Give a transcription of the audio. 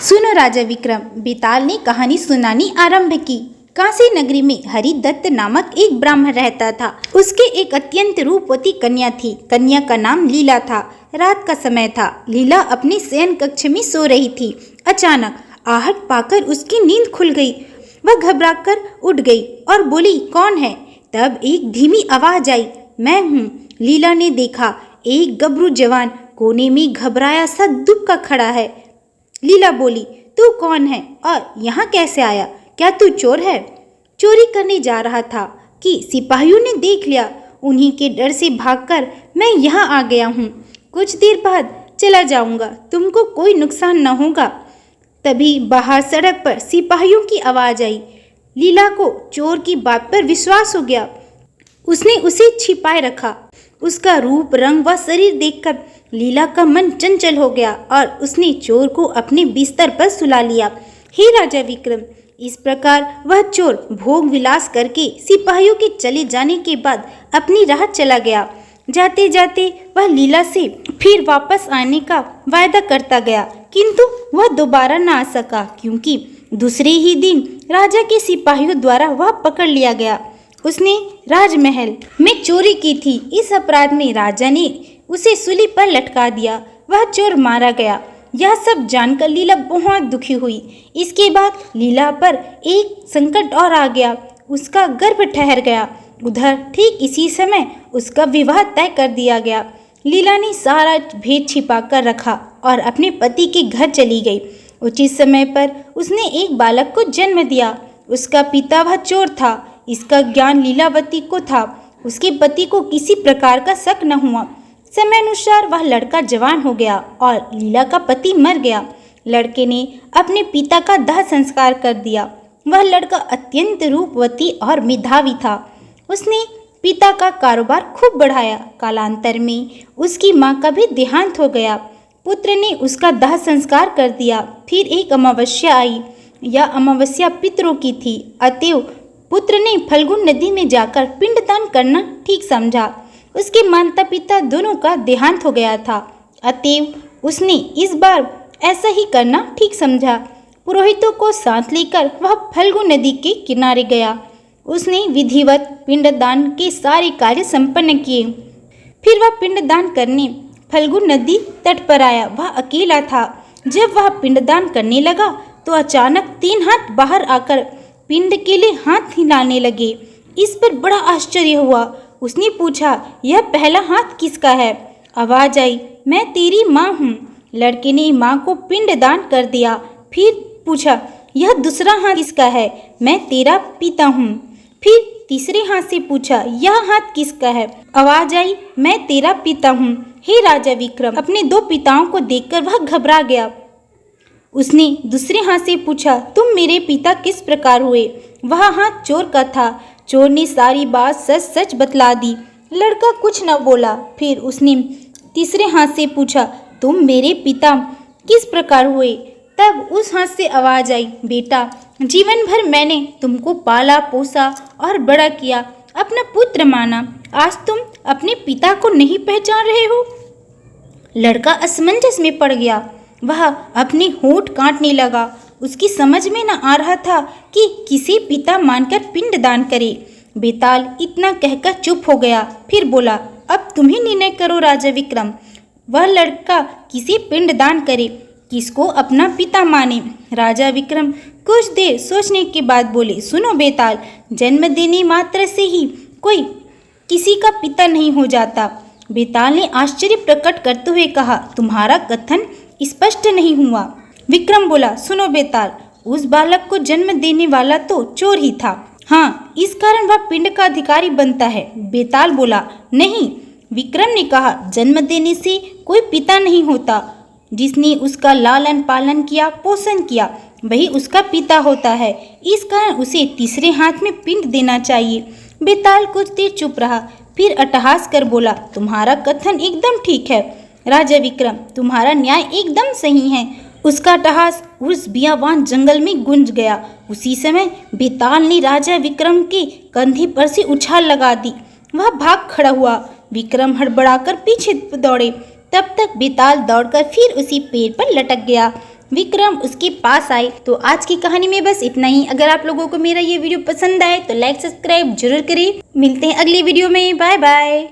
सुनो राजा विक्रम, बेताल ने कहानी सुनानी आरंभ की। काशी नगरी में हरिदत्त नामक एक ब्राह्मण रहता था। उसके एक अत्यंत रूपवती कन्या थी। कन्या का नाम लीला था। रात का समय था। लीला अपने शयन कक्ष में सो रही थी। अचानक आहट पाकर उसकी नींद खुल गई। वह घबराकर उठ गई और बोली, कौन है? तब एक धीमी आवाज आई, मैं हूँ। लीला ने देखा, एक गबरू जवान कोने में घबराया सा दुबका खड़ा है। लीला बोली, तू कौन है और यहाँ कैसे आया? क्या तू चोर है? चोरी करने जा रहा था कि सिपाहियों ने देख लिया। उन्हीं के डर से भागकर मैं यहाँ आ गया हूँ। कुछ देर बाद चला जाऊँगा, तुमको कोई नुकसान न होगा। तभी बाहर सड़क पर सिपाहियों की आवाज़ आई। लीला को चोर की बात पर विश्वास हो गया। उसने उसे छिपाए रखा। उसका रूप, रंग व शरीर देखकर लीला का मन चंचल हो गया और उसने चोर को अपने बिस्तर पर सुला लिया। हे राजा विक्रम, इस प्रकार वह चोर भोग विलास करके सिपाहियों के चले जाने के बाद अपनी राह चला गया। जाते जाते वह लीला से फिर वापस आने का वायदा करता गया, किंतु वह दोबारा न आ सका, क्योंकि दूसरे ही दिन राजा के सिपाहियों द्वारा वह पकड़ लिया गया। उसने राजमहल में चोरी की थी। इस अपराध में राजा ने उसे सूली पर लटका दिया। वह चोर मारा गया। यह सब जानकर लीला बहुत दुखी हुई। इसके बाद लीला पर एक संकट और आ गया। उसका गर्भ ठहर गया। उधर ठीक इसी समय उसका विवाह तय कर दिया गया। लीला ने सारा भेद छिपा कर रखा और अपने पति के घर चली गई। उचित समय पर उसने एक बालक को जन्म दिया। उसका पिता वह चोर था। इसका ज्ञान लीलावती को था। उसके पति को किसी प्रकार का शक न हुआ। समय अनुसार वह लड़का जवान हो गया और लीला का पति मर गया। लड़के ने अपने पिता का दाह संस्कार कर दिया। वह लड़का अत्यंत रूपवती और मेधावी था। उसने पिता का कारोबार खूब बढ़ाया। कालांतर में उसकी माँ का भी देहांत हो गया। पुत्र ने उसका दाह संस्कार कर दिया। फिर एक अमावस्या आई। यह अमावस्या पितरों की थी, अतएव पुत्र ने फल्गुन नदी में जाकर पिंडदान करना ठीक समझा। उसके माता पिता दोनों का देहांत हो गया था, अतएव उसने इस बार ऐसा ही करना ठीक समझा। पुरोहितों को साथ लेकर वह फल्गु नदी के किनारे गया। उसने विधिवत पिंडदान के सारे कार्य संपन्न किए। फिर वह पिंडदान करने फल्गु नदी तट पर आया। वह अकेला था। जब वह पिंडदान करने लगा तो अचानक 3 हाथ बाहर आकर पिंड के लिए हाथ हिलाने लगे। इस पर बड़ा आश्चर्य हुआ। उसने पूछा, यह पहला हाथ किसका है? आवाज आई, मैं तेरी माँ हूँ। लड़के ने माँ को पिंड दान कर दिया। फिर पूछा, यह दूसरा हाथ किसका है? मैं तेरा पिता हूँ। फिर तीसरे हाथ से पूछा, यह हाथ किसका है? आवाज आई, मैं तेरा पिता हूँ। हे राजा विक्रम, अपने 2 पिताओं को देखकर वह घबरा गया। उसने दूसरे हाथ से पूछा, तुम मेरे पिता किस प्रकार हुए? वह हाथ चोर का था। चोर ने सारी बात सच सच बतला दी। लड़का कुछ न बोला। फिर उसने तीसरे हाथ से पूछा, तुम मेरे पिता किस प्रकार हुए? तब उस हाथ से आवाज आई, बेटा, जीवन भर मैंने तुमको पाला पोसा और बड़ा किया, अपना पुत्र माना। आज तुम अपने पिता को नहीं पहचान रहे हो? लड़का असमंजस में पड़ गया। वह अपने होंठ काटने लगा। उसकी समझ में न आ रहा था कि किसे पिता मानकर पिंडदान करे। बेताल इतना कहकर चुप हो गया। फिर बोला, अब तुम्हें निर्णय करो राजा विक्रम, वह लड़का किसे पिंडदान करे, किसको अपना पिता माने? राजा विक्रम कुछ देर सोचने के बाद बोले, सुनो बेताल, जन्म देने मात्र से ही कोई किसी का पिता नहीं हो जाता। बेताल ने आश्चर्य प्रकट करते हुए कहा, तुम्हारा कथन स्पष्ट नहीं हुआ। विक्रम बोला, सुनो बेताल, उस बालक को जन्म देने वाला तो चोर ही था। हाँ, इस कारण वह पिंड का अधिकारी बनता है। बेताल बोला, नहीं। विक्रम ने कहा, जन्म देने से कोई पिता नहीं होता। जिसने उसका लालन पालन किया, पोषण किया, वही उसका पिता होता है। इस कारण उसे तीसरे हाथ में पिंड देना चाहिए। बेताल कुछ देर चुप रहा, फिर अट्टहास कर बोला, तुम्हारा कथन एकदम ठीक है राजा विक्रम, तुम्हारा न्याय एकदम सही है। उसका अट्टहास उस बियावान जंगल में गूंज गया। उसी समय बेताल ने राजा विक्रम के कंधे पर से उछाल लगा दी। वह भाग खड़ा हुआ। विक्रम हड़बड़ाकर पीछे दौड़े। तब तक बेताल दौड़कर फिर उसी पेड़ पर लटक गया। विक्रम उसके पास आए। तो आज की कहानी में बस इतना ही। अगर आप लोगों को मेरा ये वीडियो पसंद आए तो लाइक सब्सक्राइब जरूर करें। मिलते हैं अगली वीडियो में। Bye bye.